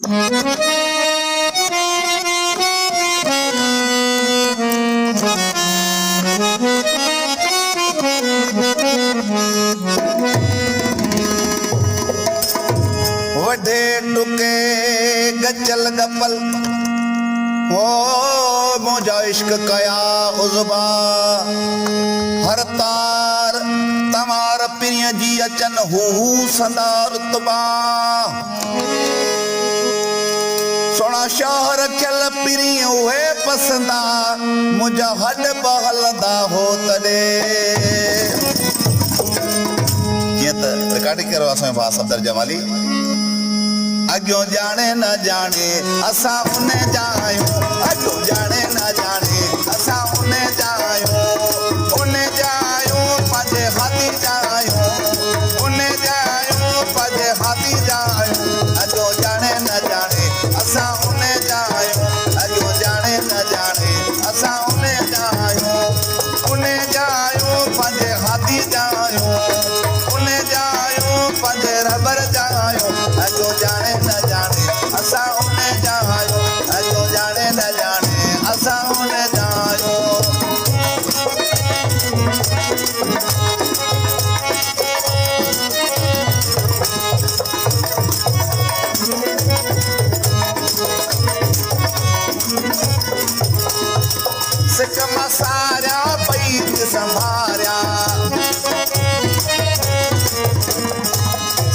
वडे टुके गचल गपल ओ मुझा इश्क कया उज़बा हर तार तमार पिरिय जी अचन हू संदार तुबा सोना शहर खियल पिरिय उहे पसंदा मुझा हड बहलदा हो तडे जीअं त रिकॉर्डिंग करो असां भाउ सफदर जमाली अगो जाने न जाने असा उन्हें जायूं अगो जाने न जाने असा उन्हें जायूं पंजे हाथी जायूं पंजे हाथी जायूं अगो जाने न जाने असा उन्हें जायूं अगो जाने न जाने असा उन्हें जायूं पंजे हाथी जायूं पंजे रबर जायूं अगो जाने न जाने असा उन्हें जायूं अगो जाने न जाने असा उन्हें जायूं सिक मसारिया पैत संभारिया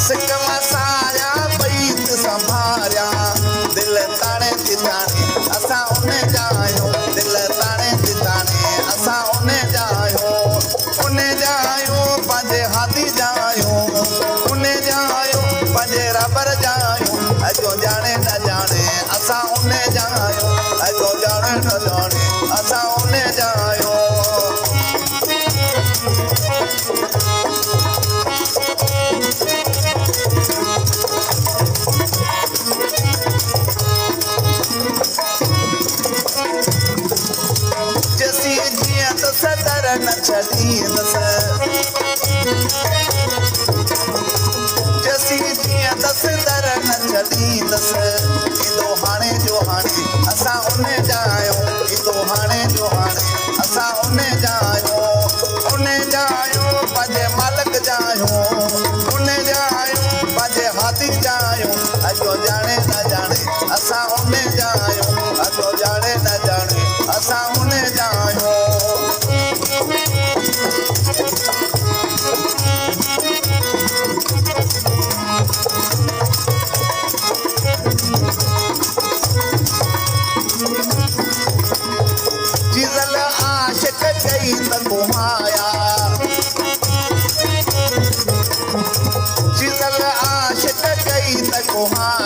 सिक मसारिया पैत संभारिया दिल ताणे तिताणे असा उन्हें जायूं दिल ताणे तिताणे असा उन्हें जायूं पंजे हाथी जायूं पंजे रबर जायूं अगो जाने न जाने असा उन्हें जायूं अगो जाने न जाने असा उन्हें जायूं जसी जियां त सदर न छॾींदस जसी जियां त सदर न छॾींदस ईंदो हाणे जो हाणे असां उन्हें जायूं ईंदो हाणे जो हाणे असां उन्हें जायूं पंजे मालिक जायूं पंजे हाथी जायूं अगो जाने न जाने असां उन्हें जायूं अगो जाने न जाने असां उन्हें जायूं जिजल आशिक कई त घुमाया जिजल आशिक कई त घुमाया